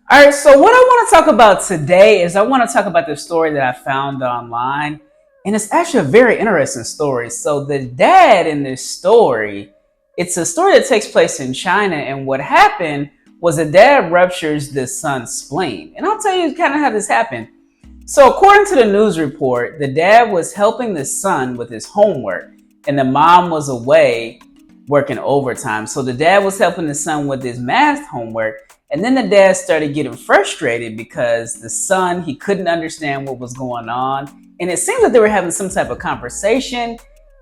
All right, so what I want to talk about today is I want to talk about the story that I found online, and it's actually a very interesting story. So the dad in this story, it's a story that takes place in China, and what happened was the dad ruptures the son's spleen. And I'll tell you kind of how this happened. So according to the news report, the dad was helping the son with his homework, and the mom was away working overtime. So the dad was helping the son with his math homework. And then the dad started getting frustrated because the son, he couldn't understand what was going on. And it seemed like they were having some type of conversation.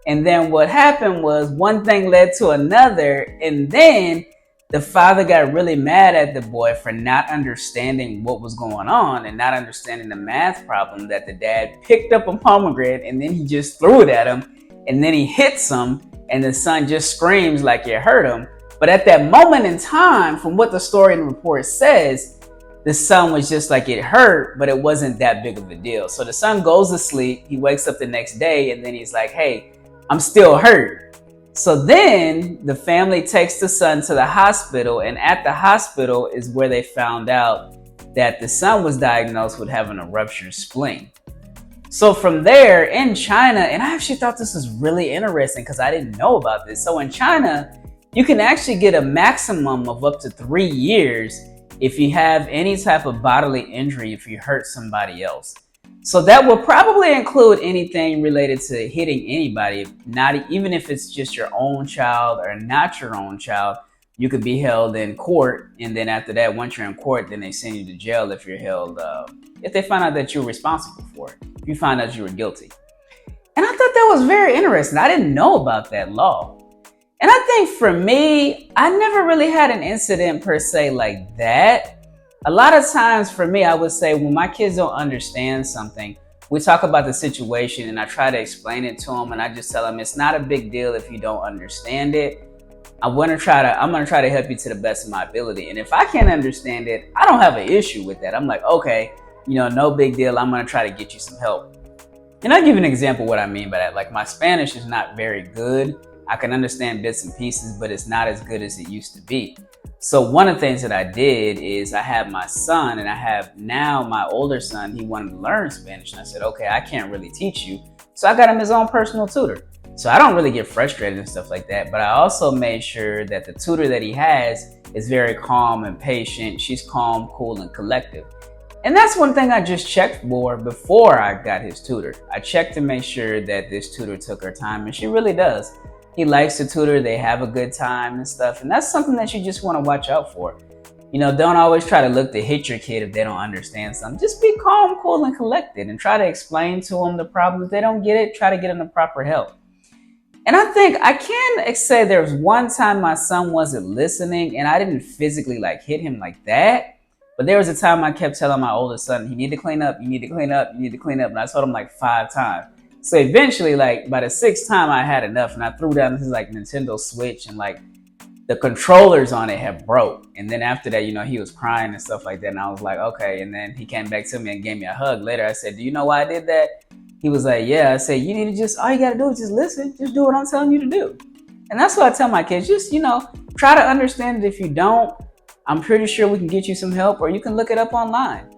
And then what happened was one thing led to another. And then the father got really mad at the boy for not understanding what was going on and not understanding the math problem that the dad picked up a pomegranate and then he just threw it at him. And then he hits him and the son just screams like it hurt him. But at that moment in time, from what the story and report says, the son was just like it hurt, but it wasn't that big of a deal. So the son goes to sleep, he wakes up the next day, and then he's like, hey, I'm still hurt. So then the family takes the son to the hospital, and at the hospital is where they found out that the son was diagnosed with having a ruptured spleen. So from there in China, and I actually thought this was really interesting because I didn't know about this. So in China, you can actually get a maximum of up to 3 years if you have any type of bodily injury, if you hurt somebody else. So that will probably include anything related to hitting anybody, not even if it's just your own child or not your own child. You could be held in court, and then after that, once you're in court, then they send you to jail if you're held, if they find out that you're responsible for it, if you find out you were guilty. And I thought that was very interesting. I didn't know about that law. And I think for me, I never really had an incident per se like that. A lot of times for me, I would say when my kids don't understand something, we talk about the situation and I try to explain it to them and I just tell them it's not a big deal if you don't understand it. I'm gonna try to help you to the best of my ability. And if I can't understand it, I don't have an issue with that. I'm like, okay, no big deal. I'm gonna try to get you some help. And I'll give you an example of what I mean by that. Like my Spanish is not very good. I can understand bits and pieces, but it's not as good as it used to be. So one of the things that I did is I have my son and I have now my older son, he wanted to learn Spanish. And I said, okay, I can't really teach you. So I got him his own personal tutor. So I don't really get frustrated and stuff like that. But I also made sure that the tutor that he has is very calm and patient. She's calm, cool, and collective. And that's one thing I just checked for before I got his tutor. I checked to make sure that this tutor took her time, and she really does. He likes the tutor, they have a good time and stuff. And that's something that you just want to watch out for. Don't always try to look to hit your kid if they don't understand something. Just be calm, cool, and collected and try to explain to them the problem. If they don't get it, try to get them the proper help. And I think I can say there was one time my son wasn't listening and I didn't physically hit him like that. But there was a time I kept telling my oldest son, you need to clean up, you need to clean up, you need to clean up. And I told him 5 times. So eventually, by the 6th time I had enough and I threw down his Nintendo Switch and the controllers on it had broke. And then after that, he was crying and stuff like that. And I was like, okay. And then he came back to me and gave me a hug later. I said, do you know why I did that? He was like, yeah. I said, you need to all you got to do is just listen. Just do what I'm telling you to do. And that's what I tell my kids. Just, try to understand it. If you don't, I'm pretty sure we can get you some help or you can look it up online.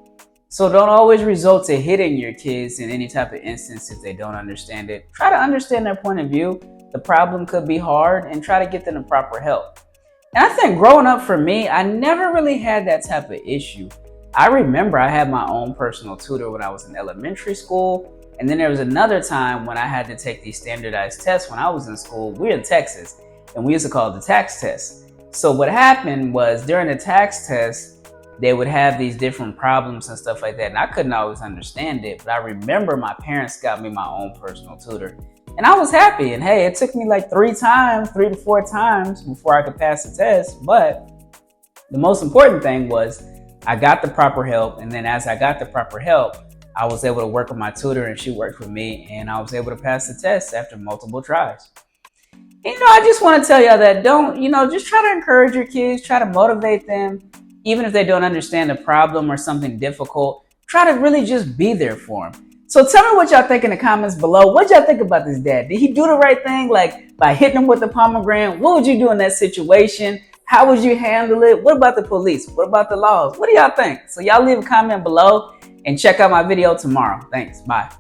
So don't always resort to hitting your kids in any type of instance if they don't understand it. Try to understand their point of view. The problem could be hard and try to get them the proper help. And I think growing up for me, I never really had that type of issue. I remember I had my own personal tutor when I was in elementary school. And then there was another time when I had to take these standardized tests when I was in school. We're in Texas and we used to call it the tax test. So what happened was during the tax test, they would have these different problems and stuff like that. And I couldn't always understand it, but I remember my parents got me my own personal tutor. And I was happy. And hey, it took me 3 to 4 times before I could pass the test. But the most important thing was I got the proper help. And then as I got the proper help, I was able to work with my tutor and she worked with me. And I was able to pass the test after multiple tries. I just want to tell y'all that just try to encourage your kids, try to motivate them. Even if they don't understand a problem or something difficult, try to really just be there for them. So tell me what y'all think in the comments below. What y'all think about this dad? Did he do the right thing, by hitting him with the pomegranate? What would you do in that situation? How would you handle it? What about the police? What about the laws? What do y'all think? So y'all leave a comment below and check out my video tomorrow. Thanks. Bye.